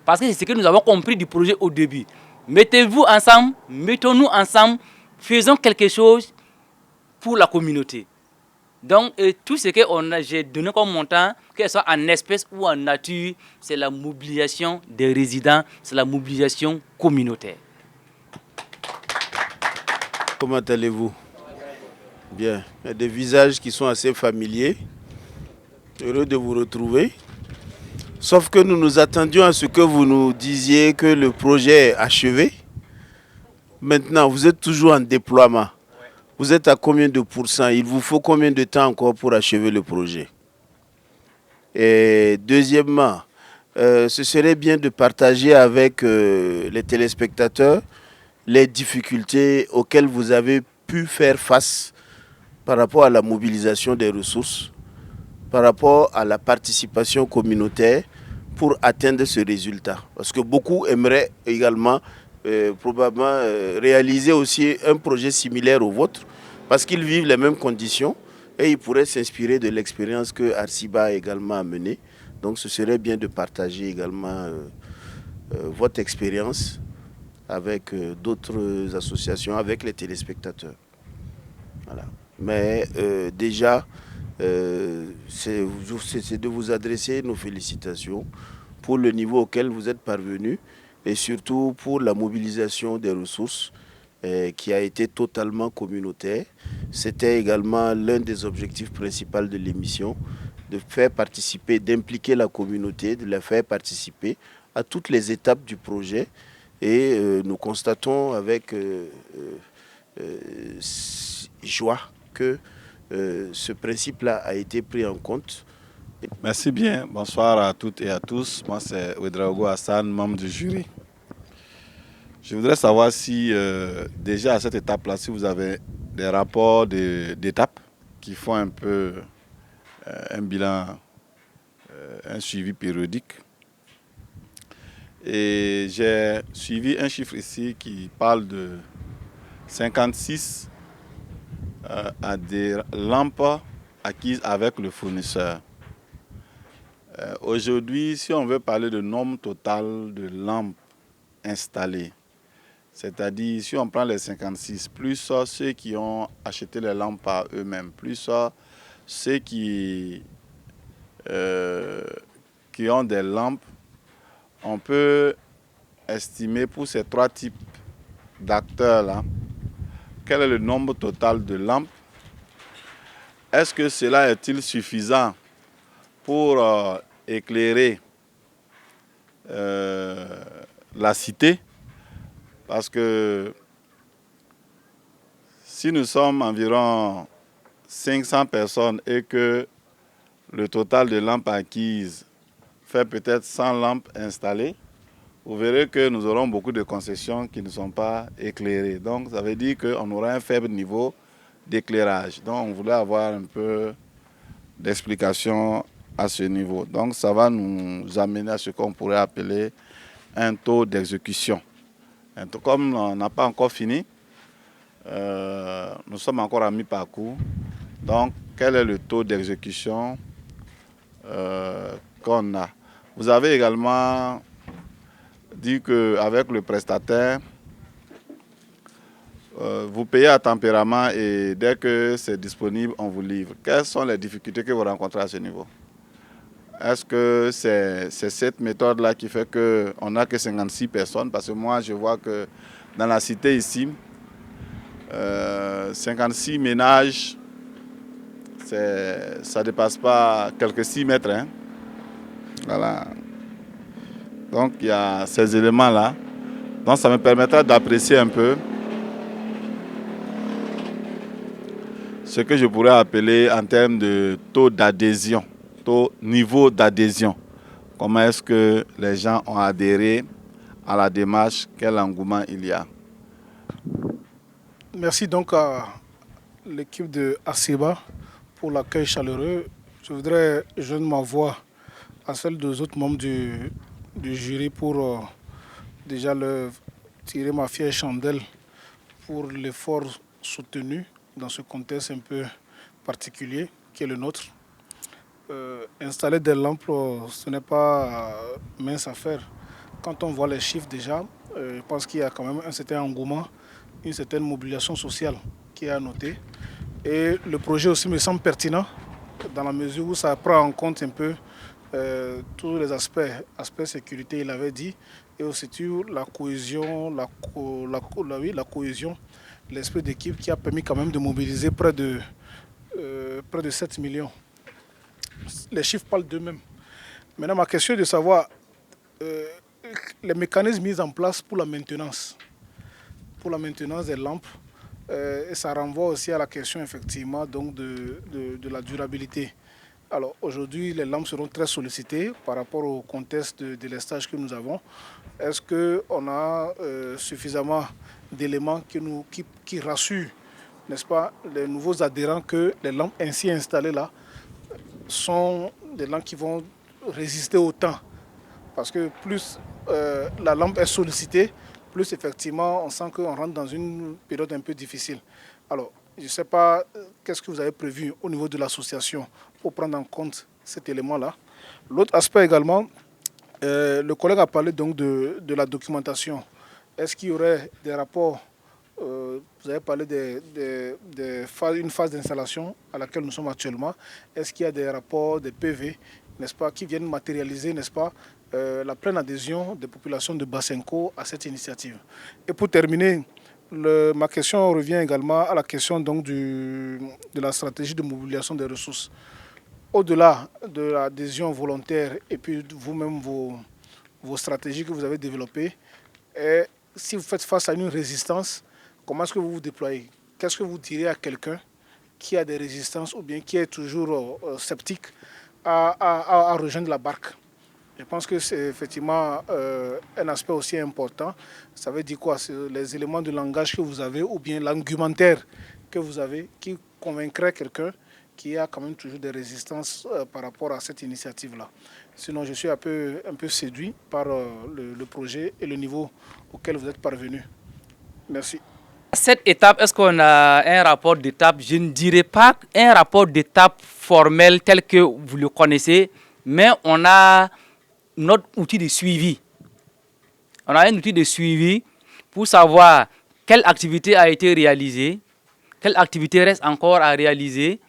Parce que c'est ce que nous avons compris du projet au début. Mettez-vous ensemble, mettons-nous ensemble, faisons quelque chose pour la communauté. Donc, tout ce que j'ai donné comme montant, que ce soit en espèces ou en nature, c'est la mobilisation des résidents, c'est la mobilisation communautaire. Comment allez-vous? Bien. Il y a des visages qui sont assez familiers. Heureux de vous retrouver. Sauf que nous nous attendions à ce que vous nous disiez que le projet est achevé. Maintenant, vous êtes toujours en déploiement. Vous êtes à combien de pourcents? Il vous faut combien de temps encore pour achever le projet? Et deuxièmement, ce serait bien de partager avec les téléspectateurs les difficultés auxquelles vous avez pu faire face par rapport à la mobilisation des ressources, par rapport à la participation communautaire pour atteindre ce résultat. Parce que beaucoup aimeraient également probablement réaliser aussi un projet similaire au vôtre, parce qu'ils vivent les mêmes conditions et ils pourraient s'inspirer de l'expérience que Arciba a également menée. Donc ce serait bien de partager également votre expérience avec d'autres associations, avec les téléspectateurs. Voilà. Mais déjà, c'est de vous adresser nos félicitations pour le niveau auquel vous êtes parvenus et surtout pour la mobilisation des ressources qui a été totalement communautaire. C'était également l'un des objectifs principaux de l'émission, de faire participer, d'impliquer la communauté, de la faire participer à toutes les étapes du projet. Et nous constatons avec joie que ce principe-là a été pris en compte. Merci bien. Bonsoir à toutes et à tous. Moi, c'est Ouedraogo Hassan, membre du jury. Je voudrais savoir si, déjà à cette étape-là, si vous avez des rapports d'étapes qui font un peu un bilan, un suivi périodique. Et j'ai suivi un chiffre ici qui parle de 56 à des lampes acquises avec le fournisseur. Aujourd'hui, si on veut parler de nombre total de lampes installées, c'est-à-dire si on prend les 56, plus ceux qui ont acheté les lampes par eux-mêmes, plus ceux qui ont des lampes, on peut estimer pour ces trois types d'acteurs-là quel est le nombre total de lampes? Est-ce que cela est-il suffisant pour éclairer la cité? Parce que si nous sommes environ 500 personnes et que le total de lampes acquises fait peut-être 100 lampes installées, vous verrez que nous aurons beaucoup de concessions qui ne sont pas éclairées. Donc ça veut dire qu'on aura un faible niveau d'éclairage. Donc on voulait avoir un peu d'explication à ce niveau. Donc ça va nous amener à ce qu'on pourrait appeler un taux d'exécution. Comme on n'a pas encore fini, nous sommes encore à mi-parcours. Donc quel est le taux d'exécution qu'on a? Vous avez également dit qu'avec le prestataire, vous payez à tempérament et dès que c'est disponible, on vous livre. Quelles sont les difficultés que vous rencontrez à ce niveau? Est-ce que c'est cette méthode-là qui fait qu'on n'a que 56 personnes? Parce que moi, je vois que dans la cité ici, 56 ménages, ça ne dépasse pas quelques 6 mètres. Hein? Voilà. Donc, il y a ces éléments-là. Donc, ça me permettra d'apprécier un peu ce que je pourrais appeler en termes de taux d'adhésion, niveau d'adhésion. Comment est-ce que les gens ont adhéré à la démarche, quel engouement il y a. Merci donc à l'équipe de ACEBA pour l'accueil chaleureux. Je voudrais joindre ma voix à celle des autres membres du jury pour déjà leur tirer ma fière chandelle pour l'effort soutenu dans ce contexte un peu particulier qui est le nôtre. Installer des lampes, ce n'est pas mince affaire. Quand on voit les chiffres déjà, je pense qu'il y a quand même un certain engouement, une certaine mobilisation sociale qui est à noter. Et le projet aussi me semble pertinent dans la mesure où ça prend en compte un peu tous les aspects sécurité, il avait dit, et aussi la cohésion, la cohésion, l'esprit d'équipe qui a permis quand même de mobiliser près de 7 millions. Les chiffres parlent d'eux-mêmes. Maintenant, ma question est de savoir les mécanismes mis en place pour la maintenance des lampes. Et ça renvoie aussi à la question effectivement donc de la durabilité. Alors aujourd'hui, les lampes seront très sollicitées par rapport au contexte de délestage que nous avons. Est-ce qu'on a suffisamment d'éléments qui rassurent, n'est-ce pas, les nouveaux adhérents que les lampes ainsi installées là sont des lampes qui vont résister au temps? Parce que plus la lampe est sollicitée, plus effectivement on sent qu'on rentre dans une période un peu difficile. Alors, je ne sais pas qu'est-ce que vous avez prévu au niveau de l'association pour prendre en compte cet élément-là. L'autre aspect également, le collègue a parlé donc de la documentation. Est-ce qu'il y aurait des rapports, vous avez parlé d'une phase d'installation à laquelle nous sommes actuellement. Est-ce qu'il y a des rapports, des PV, n'est-ce pas, qui viennent matérialiser, n'est-ce pas, la pleine adhésion des populations de Basenko à cette initiative? Et pour terminer, ma question revient également à la question donc de la stratégie de mobilisation des ressources. Au-delà de l'adhésion volontaire et puis vous-même vos stratégies que vous avez développées, et si vous faites face à une résistance, comment est-ce que vous vous déployez? Qu'est-ce que vous direz à quelqu'un qui a des résistances ou bien qui est toujours sceptique à rejoindre la barque? Je pense que c'est effectivement un aspect aussi important. Ça veut dire quoi? C'est les éléments de langage que vous avez ou bien l'argumentaire que vous avez qui convaincrait quelqu'un qui a quand même toujours des résistances par rapport à cette initiative-là. Sinon, je suis un peu séduit par le projet et le niveau auquel vous êtes parvenu. Merci. Cette étape, est-ce qu'on a un rapport d'étape? Je ne dirais pas un rapport d'étape formel tel que vous le connaissez, mais on a notre outil de suivi. On a un outil de suivi pour savoir quelle activité a été réalisée, quelle activité reste encore à réaliser,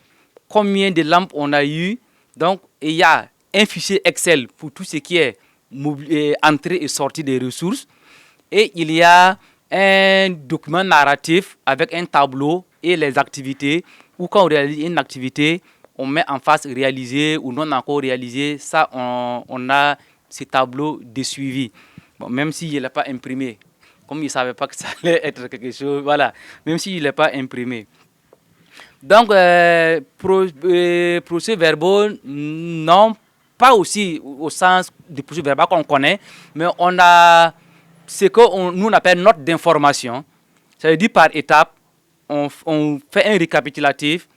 combien de lampes on a eu. Donc, il y a un fichier Excel pour tout ce qui est entrée et sortie des ressources. Et il y a un document narratif avec un tableau et les activités, ou quand on réalise une activité, on met en face réalisé ou non encore réalisé. Ça, on a ce tableau de suivi. Bon, même s'il n'est pas imprimé, comme il ne savait pas que ça allait être quelque chose, voilà, même s'il n'est pas imprimé. Donc, procès-verbaux, non, pas aussi au sens du procès-verbal qu'on connaît, mais on a ce que nous on appelle note d'information. Ça veut dire par étape, on fait un récapitulatif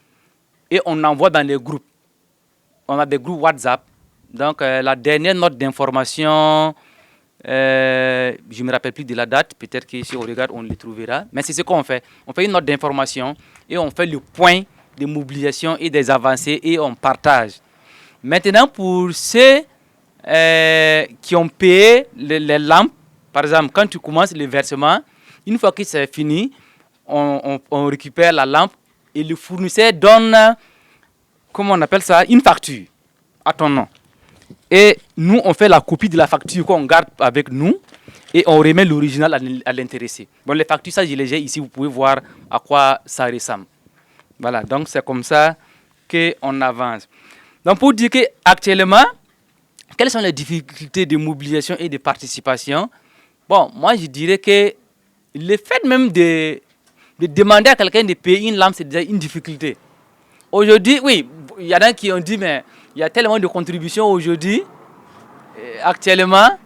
et on envoie dans les groupes. On a des groupes WhatsApp. Donc, la dernière note d'information, je ne me rappelle plus de la date, peut-être que si on regarde, on le trouvera. Mais c'est ce qu'on fait. On fait une note d'information et on fait le point de mobilisation et des avancées et on partage. Maintenant, pour ceux qui ont payé les lampes, par exemple, quand tu commences le versement, une fois que c'est fini, on récupère la lampe et le fournisseur donne, comment on appelle ça, une facture à ton nom. Et nous, on fait la copie de la facture qu'on garde avec nous et on remet l'original à l'intéressé. Bon, les factures, ça, je les ai ici, vous pouvez voir à quoi ça ressemble. Voilà, donc c'est comme ça qu'on avance. Donc, pour dire qu'actuellement, quelles sont les difficultés de mobilisation et de participation? Bon, moi, je dirais que le fait même de demander à quelqu'un de payer une lampe, c'est déjà une difficulté. Aujourd'hui, oui, il y en a qui ont dit, mais il y a tellement de contributions aujourd'hui, actuellement.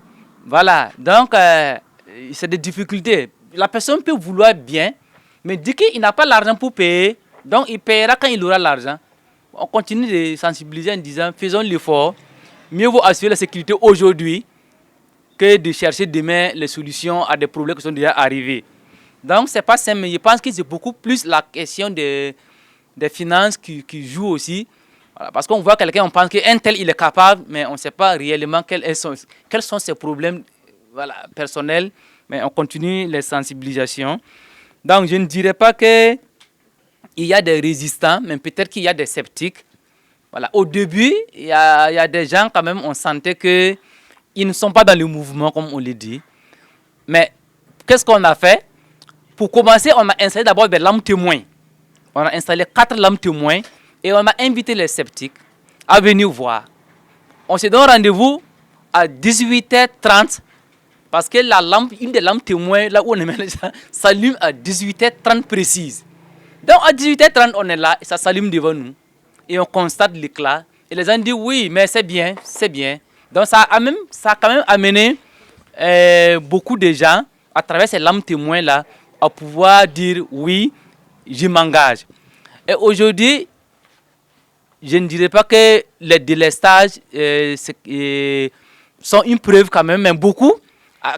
Voilà, donc c'est des difficultés. La personne peut vouloir bien, mais dit qu'il n'a pas l'argent pour payer, donc il paiera quand il aura l'argent. On continue de sensibiliser en disant, faisons l'effort. Mieux vaut assurer la sécurité aujourd'hui que de chercher demain les solutions à des problèmes qui sont déjà arrivés. Donc, ce n'est pas simple, mais je pense que c'est beaucoup plus la question des finances qui joue aussi. Voilà, parce qu'on voit quelqu'un, on pense qu'un tel, il est capable, mais on ne sait pas réellement quels sont ses problèmes personnels. Mais on continue les sensibilisations. Donc, je ne dirais pas qu'il y a des résistants, mais peut-être qu'il y a des sceptiques. Voilà. Au début, il y a des gens, quand même, on sentait qu'ils ne sont pas dans le mouvement, comme on le dit. Mais qu'est-ce qu'on a fait? Pour commencer, on a installé d'abord des lampes témoins. On a installé 4 lampes témoins et on a invité les sceptiques à venir voir. On se donne rendez-vous à 18h30 parce que une des lampes témoins, là où on est maintenant, s'allume à 18h30 précise. Donc à 18h30, on est là et ça s'allume devant nous. Et on constate l'éclat. Et les gens disent oui, mais c'est bien, c'est bien. Donc ça a quand même amené beaucoup de gens à travers ces lampes témoins-là à pouvoir dire oui, je m'engage. Et aujourd'hui, je ne dirais pas que les délestages sont une preuve quand même, mais beaucoup,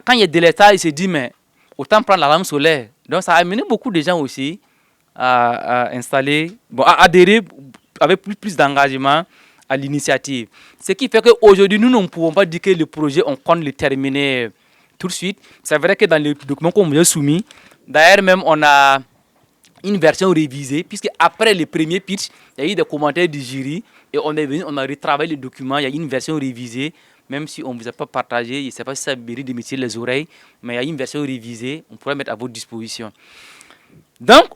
quand il y a délestage, ils se disent mais autant prendre la lampe solaire. Donc ça a amené beaucoup de gens aussi à installer, à adhérer avec plus d'engagement à l'initiative. Ce qui fait qu'aujourd'hui, nous ne pouvons pas dire que le projet, on compte le terminer tout de suite. C'est vrai que dans le document qu'on vous a soumis, d'ailleurs même on a une version révisée, puisque après le premier pitch, il y a eu des commentaires du jury, et on est venu, on a retravaillé le document, il y a une version révisée, même si on ne vous a pas partagé, je ne sais pas si ça mérite de mettre les oreilles, mais il y a une version révisée, on pourrait mettre à votre disposition. Donc,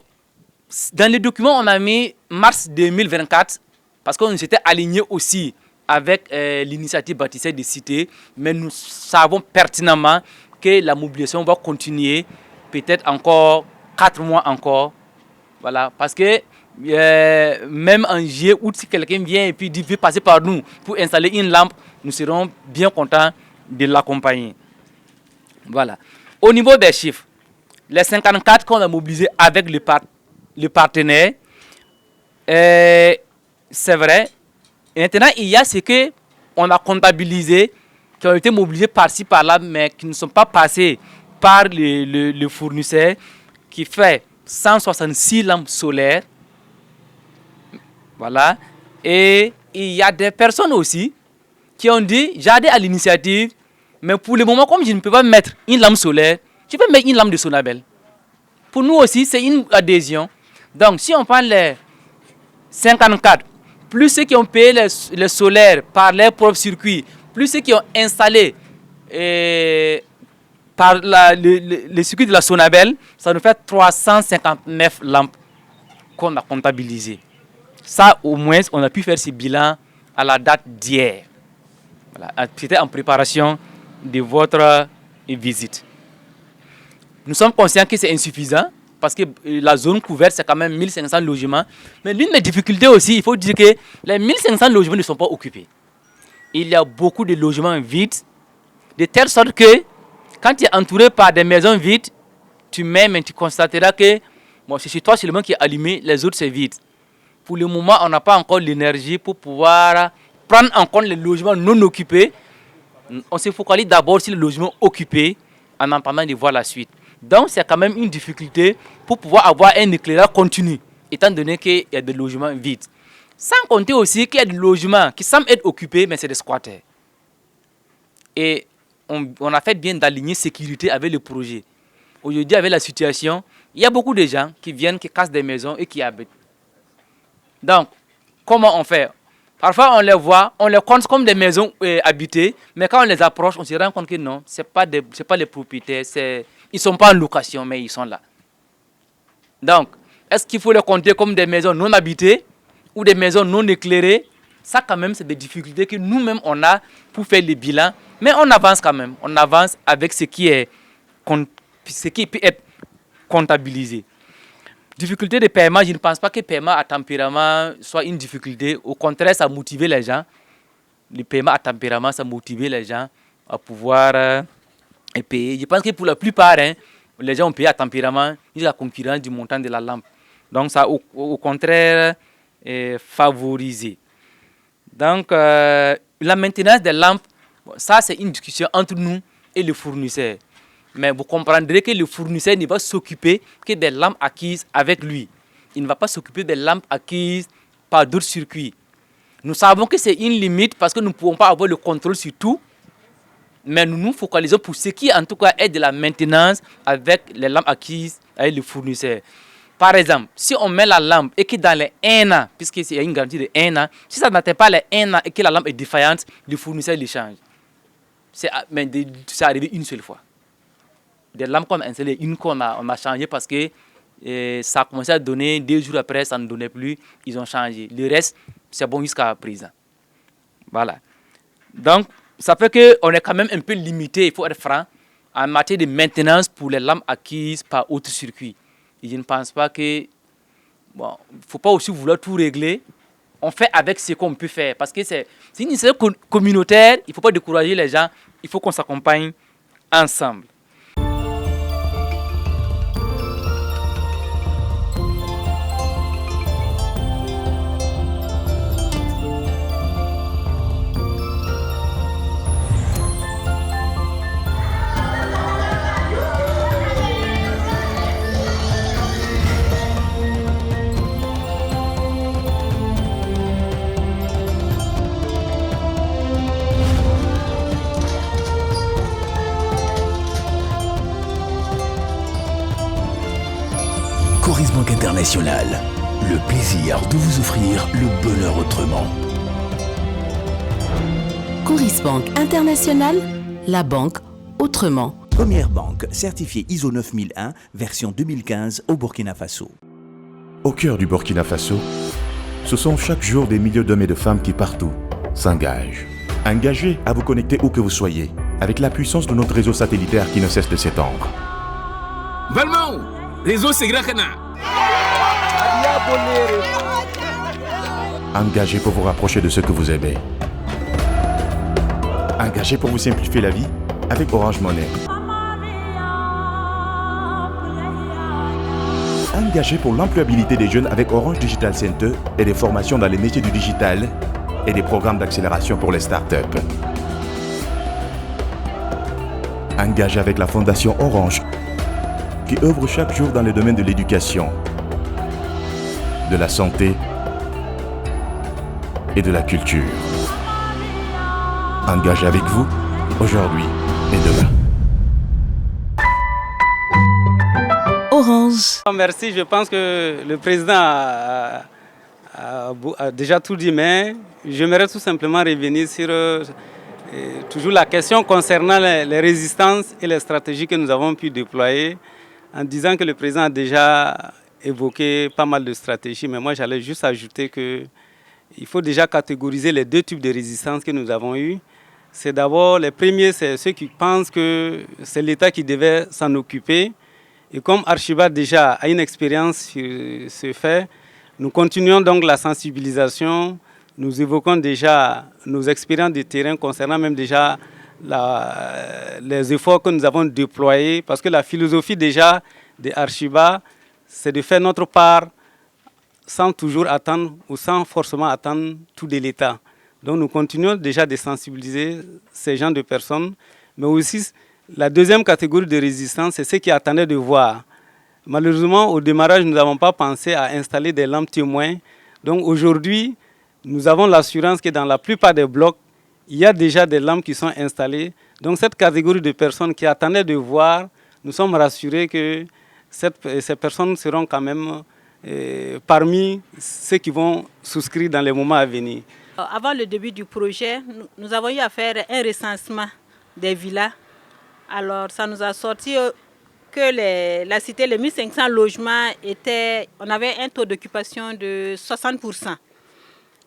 dans le document, on a mis mars 2024, parce qu'on s'était aligné aussi avec l'initiative bâtisseur des cités, mais nous savons pertinemment que la mobilisation va continuer, peut-être encore 4 mois encore. Voilà, parce que même en juillet, août, si quelqu'un vient et puis dit veut passer par nous pour installer une lampe, nous serons bien contents de l'accompagner. Voilà. Au niveau des chiffres, les 54 qu'on a mobilisés avec le partenaire, c'est vrai. Et maintenant, il y a ce qu'on a comptabilisé, qui ont été mobilisés par-ci, par-là, mais qui ne sont pas passés par le fournisseur, qui fait 166 lampes solaires. Voilà. Et il y a des personnes aussi qui ont dit, j'ai adhéré à l'initiative, mais pour le moment, comme je ne peux pas mettre une lampe solaire, je vais mettre une lampe de Sonabel. Pour nous aussi, c'est une adhésion. Donc, si on prend les 54, plus ceux qui ont payé les solaires par leur propre circuit, plus ceux qui ont installé par le circuit de la Sonabel, ça nous fait 359 lampes qu'on a comptabilisées. Ça, au moins, on a pu faire ce bilan à la date d'hier. Voilà. C'était en préparation de votre visite. Nous sommes conscients que c'est insuffisant parce que la zone couverte, c'est quand même 1500 logements. Mais l'une des difficultés aussi, il faut dire que les 1500 logements ne sont pas occupés. Il y a beaucoup de logements vides, de telle sorte que quand tu es entouré par des maisons vides, tu constateras que c'est chez toi seulement qui est allumé, les autres c'est vide. Pour le moment, on n'a pas encore l'énergie pour pouvoir prendre en compte les logements non occupés. On se focalise d'abord sur les logements occupés en attendant de voir la suite. Donc c'est quand même une difficulté pour pouvoir avoir un éclairage continu, étant donné qu'il y a des logements vides. Sans compter aussi qu'il y a des logements qui semblent être occupés, mais c'est des squatters. Et on a fait bien d'aligner sécurité avec le projet. Aujourd'hui, avec la situation, il y a beaucoup de gens qui viennent, qui cassent des maisons et qui habitent. Donc, comment on fait? Parfois, on les voit, on les compte comme des maisons habitées, mais quand on les approche, on se rend compte que non, ce n'est pas les propriétaires, ils ne sont pas en location, mais ils sont là. Donc, est-ce qu'il faut les compter comme des maisons non habitées ou des maisons non éclairées? Ça, quand même, c'est des difficultés que nous-mêmes, on a pour faire le bilan. Mais on avance quand même. On avance avec ce qui peut être comptabilisé. Difficulté de paiement, je ne pense pas que le paiement à tempérament soit une difficulté. Au contraire, ça motive les gens. Le paiement à tempérament, ça motive les gens à pouvoir payer. Je pense que pour la plupart, les gens ont payé à tempérament la concurrence du montant de la lampe. Donc, ça, au contraire, est favorisé. Donc, la maintenance des lampes, ça, c'est une discussion entre nous et le fournisseur. Mais vous comprendrez que le fournisseur ne va s'occuper que des lampes acquises avec lui. Il ne va pas s'occuper des lampes acquises par d'autres circuits. Nous savons que c'est une limite parce que nous ne pouvons pas avoir le contrôle sur tout. Mais nous nous focalisons pour ce qui, en tout cas, est de la maintenance avec les lampes acquises avec le fournisseur. Par exemple, si on met la lampe et que dans les 1 an, puisqu'il y a une garantie de 1 an, si ça n'atteint pas les 1 an et que la lampe est défaillante, le fournisseur le change. C'est arrivé une seule fois. Des lampes qu'on a installées, une qu'on a changé parce que ça a commencé à donner, 2 jours après, ça ne donnait plus, ils ont changé. Le reste, c'est bon jusqu'à présent. Voilà. Donc, ça fait qu'on est quand même un peu limité, il faut être franc, en matière de maintenance pour les lampes acquises par autres circuits. Et je ne pense pas que... Bon, il ne faut pas aussi vouloir tout régler. On fait avec ce qu'on peut faire. Parce que c'est une initiative communautaire, il ne faut pas décourager les gens, il faut qu'on s'accompagne ensemble. Coris Banque Internationale, le plaisir de vous offrir le bonheur autrement. Coris Banque Internationale, la banque autrement. Première banque certifiée ISO 9001, version 2015 au Burkina Faso. Au cœur du Burkina Faso, ce sont chaque jour des milliers d'hommes et de femmes qui partout s'engagent. Engagés à vous connecter où que vous soyez, avec la puissance de notre réseau satellitaire qui ne cesse de s'étendre. Valmont, réseau Segracana. Engagés pour vous rapprocher de ce que vous aimez. Engagés pour vous simplifier la vie avec Orange Money. Engagés pour l'employabilité des jeunes avec Orange Digital Center et des formations dans les métiers du digital et des programmes d'accélération pour les startups. Engagés avec la Fondation Orange qui œuvre chaque jour dans les domaines de l'éducation, de la santé et de la culture. Engagés avec vous, aujourd'hui et demain. Orange. Merci, je pense que le président a déjà tout dit, mais j'aimerais tout simplement revenir sur toujours la question concernant les résistances et les stratégies que nous avons pu déployer, en disant que le président a déjà évoqué pas mal de stratégies, mais moi j'allais juste ajouter qu'il faut déjà catégoriser les deux types de résistance que nous avons eues. C'est d'abord, les premiers, c'est ceux qui pensent que c'est l'État qui devait s'en occuper. Et comme Archiba déjà a une expérience sur ce fait, nous continuons donc la sensibilisation. Nous évoquons déjà nos expériences de terrain concernant même déjà les efforts que nous avons déployés. Parce que la philosophie déjà de Archiba, c'est de faire notre part sans toujours attendre ou sans forcément attendre tout de l'État. Donc nous continuons déjà de sensibiliser ces gens de personnes, mais aussi la deuxième catégorie de résistance, c'est ceux qui attendaient de voir. Malheureusement, au démarrage, nous n'avons pas pensé à installer des lampes témoins. Donc aujourd'hui, nous avons l'assurance que dans la plupart des blocs, il y a déjà des lampes qui sont installées. Donc cette catégorie de personnes qui attendaient de voir, nous sommes rassurés que ces personnes seront quand même parmi ceux qui vont souscrire dans les moments à venir. Avant le début du projet, nous avons eu à faire un recensement des villas. Alors, ça nous a sorti que la cité, les 1500 logements, on avait un taux d'occupation de 60%.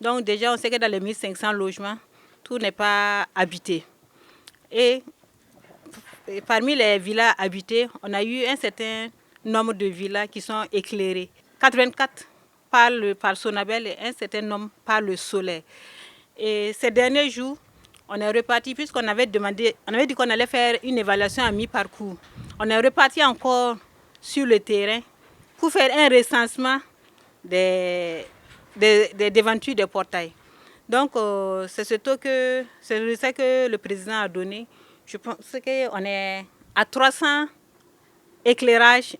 Donc, déjà, on sait que dans les 1500 logements, tout n'est pas habité. Et parmi les villas habitées, on a eu un certain nombre de villas qui sont éclairées. 84 par Sonabel et un certain nombre par le Soleil. Et ces derniers jours, on est reparti, puisqu'on avait dit qu'on allait faire une évaluation à mi-parcours. On est reparti encore sur le terrain pour faire un recensement des devantures des portails. Donc, c'est ce taux que le président a donné. Je pense qu'on est à 300 éclairages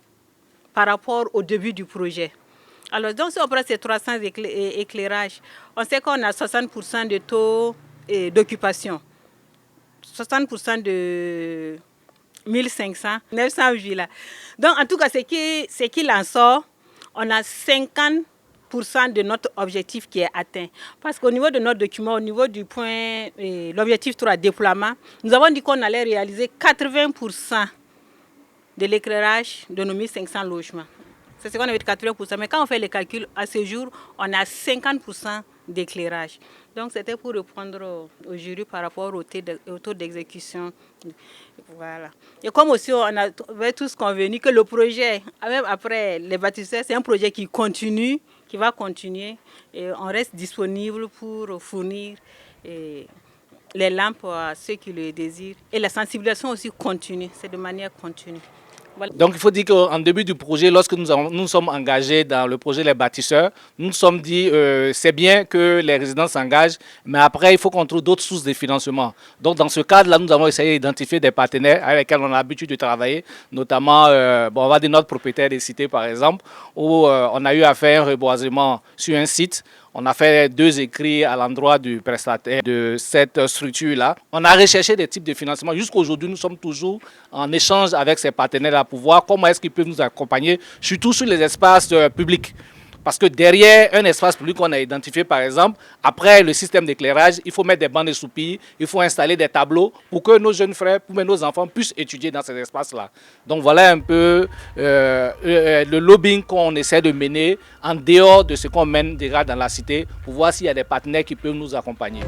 par rapport au début du projet. Alors, donc, si on prend ces 300 éclairages, on sait qu'on a 60% de taux d'occupation. 60% de 1500, 900 villas. Donc, en tout cas, ce qu'il en sort, on a 50% de notre objectif qui est atteint. Parce qu'au niveau de notre document, au niveau du point, l'objectif 3, déploiement, nous avons dit qu'on allait réaliser 80% de l'éclairage de nos 1500 logements. C'est ce qu'on avait dit 80%. Mais quand on fait les calculs, à ce jour, on a 50% d'éclairage. Donc, c'était pour répondre au jury par rapport au taux d'exécution. Voilà. Et comme aussi, on avait tous convenu que le projet, même après les bâtisseurs, c'est un projet qui continue, qui va continuer. Et on reste disponible pour fournir les lampes à ceux qui le désirent. Et la sensibilisation aussi continue, c'est de manière continue. Voilà. Donc il faut dire qu'en début du projet, lorsque nous sommes engagés dans le projet Les Bâtisseurs, nous nous sommes dit c'est bien que les résidents s'engagent, mais après il faut qu'on trouve d'autres sources de financement. Donc dans ce cadre-là, nous avons essayé d'identifier des partenaires avec lesquels on a l'habitude de travailler, notamment on va dire notre propriétaire des cités par exemple, où on a eu à faire un reboisement sur un site. On a fait 2 écrits à l'endroit du prestataire de cette structure-là. On a recherché des types de financement. Jusqu'aujourd'hui, nous sommes toujours en échange avec ces partenaires-là pour voir comment est-ce qu'ils peuvent nous accompagner, surtout sur les espaces publics. Parce que derrière un espace public qu'on a identifié, par exemple, après le système d'éclairage, il faut mettre des bancs de soupir, il faut installer des tableaux pour que nos jeunes frères, pour que nos enfants puissent étudier dans ces espaces-là. Donc voilà un peu le lobbying qu'on essaie de mener en dehors de ce qu'on mène déjà dans la cité pour voir s'il y a des partenaires qui peuvent nous accompagner.